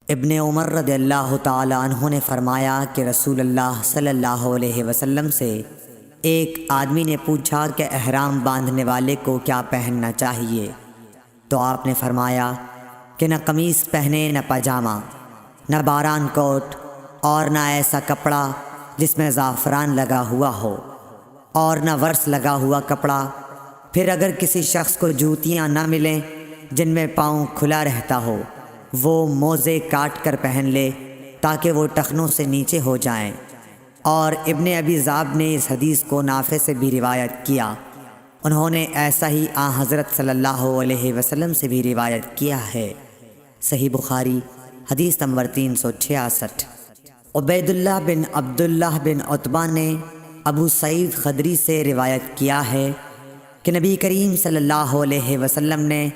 ابن عمر رضی اللہ تعالی عنہ نے فرمایا کہ رسول اللہ صلی اللہ علیہ وسلم سے ایک آدمی نے پوچھا کہ احرام باندھنے والے کو کیا پہننا چاہیے، تو آپ نے فرمایا کہ نہ قمیص پہنے، نہ پاجامہ، نہ باران کوٹ، اور نہ ایسا کپڑا جس میں زعفران لگا ہوا ہو، اور نہ ورس لگا ہوا کپڑا۔ پھر اگر کسی شخص کو جوتیاں نہ ملیں جن میں پاؤں کھلا رہتا ہو، وہ موزے کاٹ کر پہن لے تاکہ وہ ٹخنوں سے نیچے ہو جائیں۔ اور ابن ابی ذئب نے اس حدیث کو نافع سے بھی روایت کیا، انہوں نے ایسا ہی حضرت صلی اللہ علیہ وسلم سے بھی روایت کیا ہے۔ صحیح بخاری حدیث نمبر 366۔ عبید اللہ بن عبداللہ بن عتبہ نے ابو سعید خدری سے روایت کیا ہے کہ نبی کریم صلی اللہ علیہ وسلم نے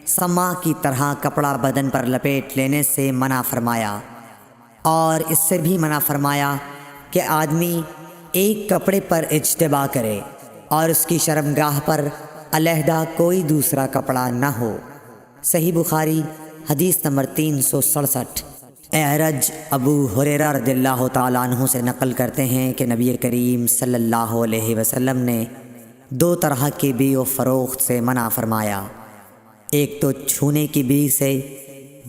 سما کی طرح کپڑا بدن پر لپیٹ لینے سے منع فرمایا، اور اس سے بھی منع فرمایا کہ آدمی ایک کپڑے پر اجتباء کرے اور اس کی شرمگاہ پر علیحدہ کوئی دوسرا کپڑا نہ ہو۔ صحیح بخاری حدیث نمبر 367۔ اعرج ابو ہریرہ رضی اللہ تعالیٰ عنہ سے نقل کرتے ہیں کہ نبی کریم صلی اللہ علیہ وسلم نے 2 طرح کی بیع و فروخت سے منع فرمایا، ایک تو چھونے کی بیع سے،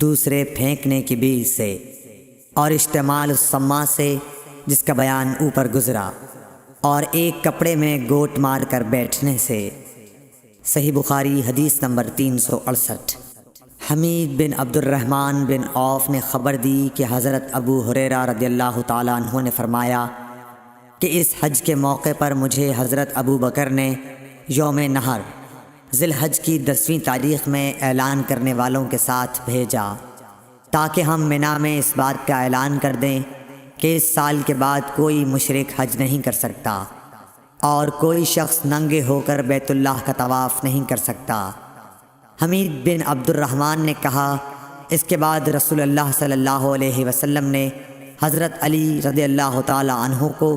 دوسرے پھینکنے کی بیع سے، اور اشتمال السما سے جس کا بیان اوپر گزرا، اور ایک کپڑے میں گوٹ مار کر بیٹھنے سے۔ صحیح بخاری حدیث نمبر 368۔ حمید بن عبد الرحمن بن عوف نے خبر دی کہ حضرت ابو ہریرہ رضی اللہ تعالیٰ عنہ نے فرمایا کہ اس حج کے موقع پر مجھے حضرت ابو بکر نے یوم نحر ذی الحج کی 10ویں تاریخ میں اعلان کرنے والوں کے ساتھ بھیجا تاکہ ہم منا میں اس بات کا اعلان کر دیں کہ اس سال کے بعد کوئی مشرک حج نہیں کر سکتا، اور کوئی شخص ننگے ہو کر بیت اللہ کا طواف نہیں کر سکتا۔ حمید بن عبد الرحمن نے کہا، اس کے بعد رسول اللہ صلی اللہ علیہ وسلم نے حضرت علی رضی اللہ تعالی عنہ کو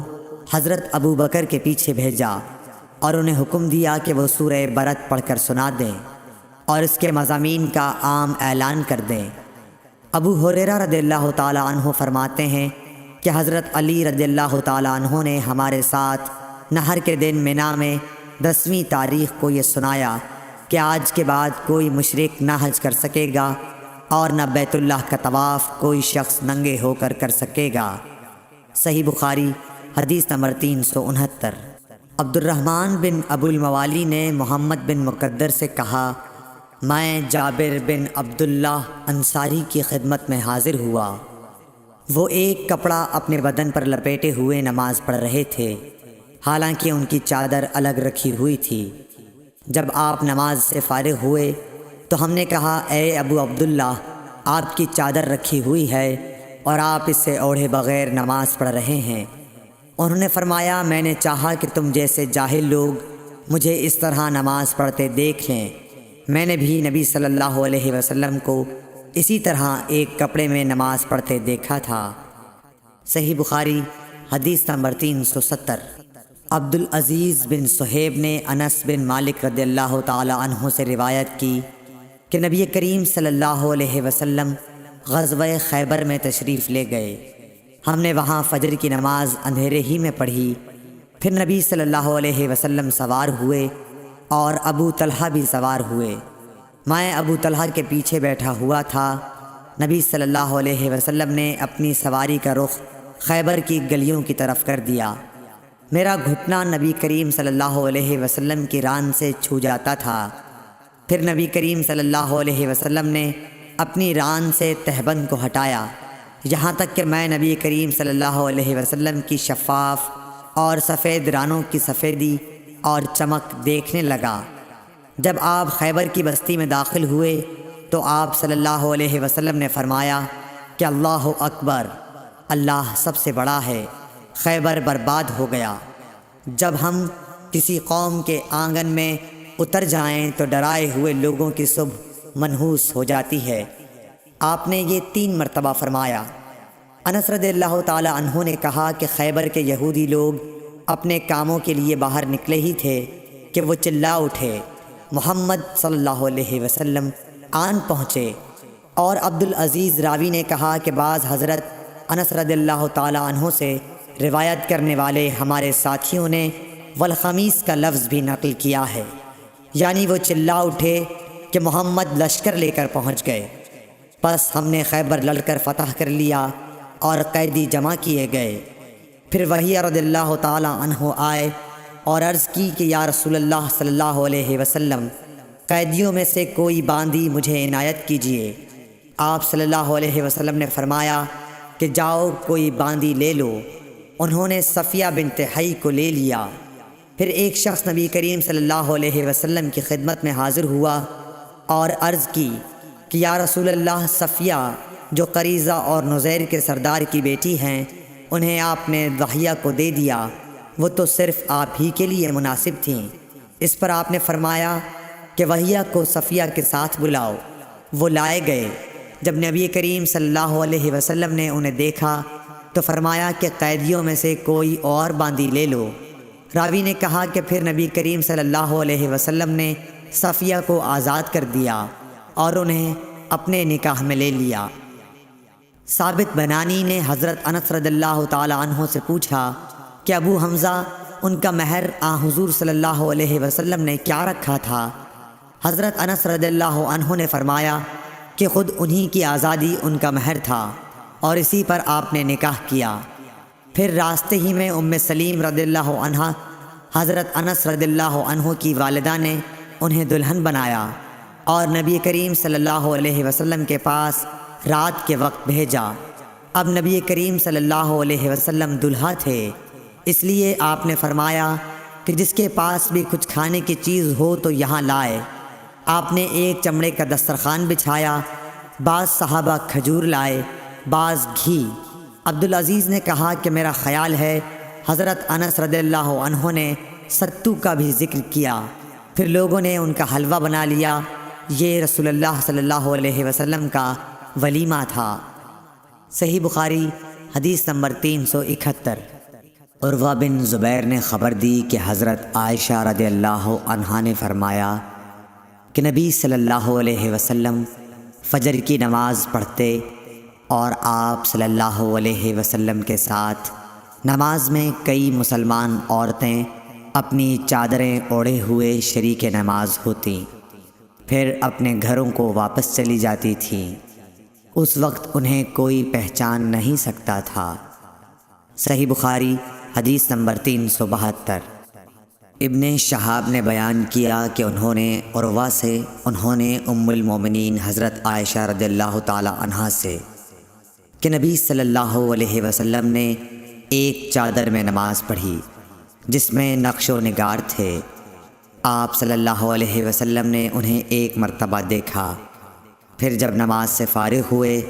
حضرت ابو بکر کے پیچھے بھیجا اور انہیں حکم دیا کہ وہ سورہ برت پڑھ کر سنا دیں اور اس کے مضامین کا عام اعلان کر دیں۔ ابو ہریرہ رضی اللہ تعالی عنہ فرماتے ہیں کہ حضرت علی رضی اللہ تعالی عنہ نے ہمارے ساتھ نحر کے دن منا میں 10ویں تاریخ کو یہ سنایا کہ آج کے بعد کوئی مشرک نہ حج کر سکے گا اور نہ بیت اللہ کا طواف کوئی شخص ننگے ہو کر کر سکے گا۔ صحیح بخاری حدیث نمبر 369۔ عبد الرحمن بن ابو الموالی نے محمد بن مقدر سے کہا، میں جابر بن عبداللہ انصاری کی خدمت میں حاضر ہوا، وہ ایک کپڑا اپنے بدن پر لپیٹے ہوئے نماز پڑھ رہے تھے، حالانکہ ان کی چادر الگ رکھی ہوئی تھی۔ جب آپ نماز سے فارغ ہوئے تو ہم نے کہا، اے ابو عبداللہ، آپ کی چادر رکھی ہوئی ہے اور آپ اس سے اوڑھے بغیر نماز پڑھ رہے ہیں۔ انہوں نے فرمایا، میں نے چاہا کہ تم جیسے جاہل لوگ مجھے اس طرح نماز پڑھتے دیکھ لیں۔ میں نے بھی نبی صلی اللہ علیہ وسلم کو اسی طرح ایک کپڑے میں نماز پڑھتے دیکھا تھا۔ صحیح بخاری حدیث نمبر 370۔ عبدالعزیز بن صہیب نے انس بن مالک رضی اللہ تعالی عنہ سے روایت کی کہ نبی کریم صلی اللہ علیہ وسلم غزوہ خیبر میں تشریف لے گئے۔ ہم نے وہاں فجر کی نماز اندھیرے ہی میں پڑھی، پھر نبی صلی اللہ علیہ وسلم سوار ہوئے اور ابو طلحہ بھی سوار ہوئے۔ میں ابو طلحہ کے پیچھے بیٹھا ہوا تھا۔ نبی صلی اللہ علیہ وسلم نے اپنی سواری کا رخ خیبر کی گلیوں کی طرف کر دیا۔ میرا گھٹنا نبی کریم صلی اللہ علیہ وسلم کی ران سے چھو جاتا تھا۔ پھر نبی کریم صلی اللہ علیہ وسلم نے اپنی ران سے تہبند کو ہٹایا، یہاں تک کہ میں نبی کریم صلی اللہ علیہ وسلم کی شفاف اور سفید رانوں کی سفیدی اور چمک دیکھنے لگا۔ جب آپ خیبر کی بستی میں داخل ہوئے تو آپ صلی اللہ علیہ وسلم نے فرمایا کہ اللہ اکبر، اللہ سب سے بڑا ہے، خیبر برباد ہو گیا۔ جب ہم کسی قوم کے آنگن میں اتر جائیں تو ڈرائے ہوئے لوگوں کی صبح منحوس ہو جاتی ہے۔ آپ نے یہ 3 مرتبہ فرمایا۔ انس رضی اللہ تعالی عنہ نے کہا کہ خیبر کے یہودی لوگ اپنے کاموں کے لیے باہر نکلے ہی تھے کہ وہ چلا اٹھے، محمد صلی اللہ علیہ وسلم آن پہنچے۔ اور عبدالعزیز راوی نے کہا کہ بعض حضرت انس رضی اللہ تعالی عنہ سے روایت کرنے والے ہمارے ساتھیوں نے والخمیس کا لفظ بھی نقل کیا ہے، یعنی وہ چلا اٹھے کہ محمد لشکر لے کر پہنچ گئے۔ پس ہم نے خیبر لڑ کر فتح کر لیا اور قیدی جمع کیے گئے۔ پھر وحیہ رضی اللہ تعالی عنہ آئے اور عرض کی کہ یا رسول اللہ صلی اللہ علیہ وسلم، قیدیوں میں سے کوئی باندی مجھے عنایت کیجیے۔ آپ صلی اللہ علیہ وسلم نے فرمایا کہ جاؤ کوئی باندی لے لو۔ انہوں نے صفیہ بنت حی کو لے لیا۔ پھر ایک شخص نبی کریم صلی اللہ علیہ وسلم کی خدمت میں حاضر ہوا اور عرض کی کہ یا رسول اللہ، صفیہ جو قریظہ اور نزیر کے سردار کی بیٹی ہیں، انہیں آپ نے وحیہ کو دے دیا، وہ تو صرف آپ ہی کے لیے مناسب تھیں۔ اس پر آپ نے فرمایا کہ وحیہ کو صفیہ کے ساتھ بلاؤ۔ وہ لائے گئے۔ جب نبی کریم صلی اللہ علیہ وسلم نے انہیں دیکھا تو فرمایا کہ قیدیوں میں سے کوئی اور باندی لے لو۔ راوی نے کہا کہ پھر نبی کریم صلی اللہ علیہ وسلم نے صفیہ کو آزاد کر دیا اور انہیں اپنے نکاح میں لے لیا۔ ثابت بنانی نے حضرت انس رضی اللہ تعالی عنہ سے پوچھا کہ ابو حمزہ، ان کا مہر حضور صلی اللہ علیہ وسلم نے کیا رکھا تھا؟ حضرت انس رضی اللہ عنہ نے فرمایا کہ خود انہی کی آزادی ان کا مہر تھا اور اسی پر آپ نے نکاح کیا۔ پھر راستے ہی میں سلیم رضی اللہ عنہ حضرت انس رضی اللہ عنہ کی والدہ نے انہیں دلہن بنایا اور نبی کریم صلی اللہ علیہ وسلم کے پاس رات کے وقت بھیجا۔ اب نبی کریم صلی اللہ علیہ وسلم دلہا تھے، اس لیے آپ نے فرمایا کہ جس کے پاس بھی کچھ کھانے کی چیز ہو تو یہاں لائے۔ آپ نے ایک چمڑے کا دسترخوان بچھایا، بعض صحابہ کھجور لائے، بعض گھی۔ عبدالعزیز نے کہا کہ میرا خیال ہے حضرت انس رضی اللہ عنہ نے ستو کا بھی ذکر کیا۔ پھر لوگوں نے ان کا حلوہ بنا لیا۔ یہ رسول اللہ صلی اللہ علیہ وسلم کا ولیمہ تھا۔ صحیح بخاری حدیث نمبر 371۔ عروہ بن زبیر نے خبر دی کہ حضرت عائشہ رضی اللہ عنہا نے فرمایا کہ نبی صلی اللہ علیہ وسلم فجر کی نماز پڑھتے اور آپ صلی اللہ علیہ وسلم کے ساتھ نماز میں کئی مسلمان عورتیں اپنی چادریں اوڑھے ہوئے شریک نماز ہوتیں، پھر اپنے گھروں کو واپس چلی جاتی تھیں۔ اس وقت انہیں کوئی پہچان نہیں سکتا تھا۔ صحیح بخاری حدیث نمبر 372۔ ابن شہاب نے بیان کیا کہ انہوں نے عروہ سے ام المومنین حضرت عائشہ رضی اللہ تعالی عنہا سے کہ نبی صلی اللہ علیہ وسلم نے ایک چادر میں نماز پڑھی جس میں نقش و نگار تھے۔ آپ صلی اللہ علیہ وسلم نے انہیں ایک مرتبہ دیکھا، پھر جب نماز سے فارغ ہوئے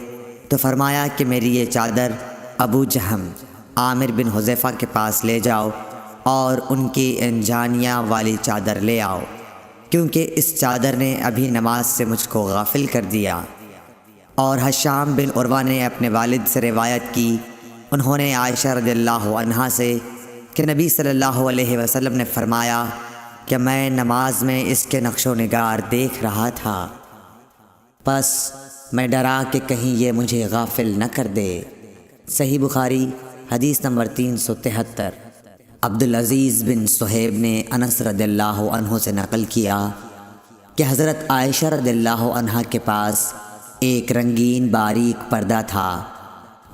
تو فرمایا کہ میری یہ چادر ابو جہم عامر بن حذیفہ کے پاس لے جاؤ اور ان کی انجانیہ والی چادر لے آؤ، کیونکہ اس چادر نے ابھی نماز سے مجھ کو غافل کر دیا۔ اور حشام بن عروہ نے اپنے والد سے روایت کی، انہوں نے عائشہ رضی اللہ عنہا سے کہ نبی صلی اللہ علیہ وسلم نے فرمایا کہ میں نماز میں اس کے نقش و نگار دیکھ رہا تھا، پس میں ڈرا کہ کہیں یہ مجھے غافل نہ کر دے۔ صحیح بخاری حدیث نمبر 373۔ عبدالعزیز بن صہیب نے انس رضی اللہ عنہ سے نقل کیا کہ حضرت عائشہ رضی اللہ عنہا کے پاس ایک رنگین باریک پردہ تھا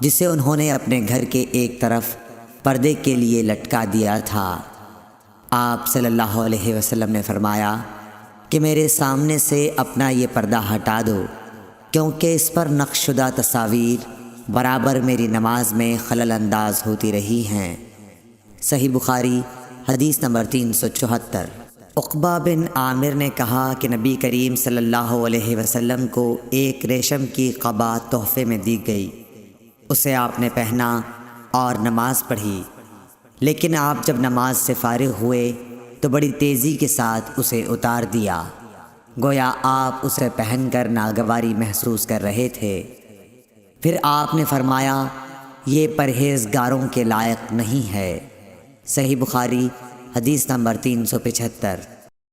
جسے انہوں نے اپنے گھر کے ایک طرف پردے کے لیے لٹکا دیا تھا۔ آپ صلی اللہ علیہ وسلم نے فرمایا کہ میرے سامنے سے اپنا یہ پردہ ہٹا دو، کیونکہ اس پر نقش شدہ تصاویر برابر میری نماز میں خلل انداز ہوتی رہی ہیں۔ صحیح بخاری حدیث نمبر 374۔ عقبہ بن عامر نے کہا کہ نبی کریم صلی اللہ علیہ وسلم کو ایک ریشم کی قبا تحفے میں دی گئی، اسے آپ نے پہنا اور نماز پڑھی، لیکن آپ جب نماز سے فارغ ہوئے تو بڑی تیزی کے ساتھ اسے اتار دیا، گویا آپ اسے پہن کر ناگواری محسوس کر رہے تھے۔ پھر آپ نے فرمایا یہ پرہیزگاروں کے لائق نہیں ہے۔ صحیح بخاری حدیث نمبر 375۔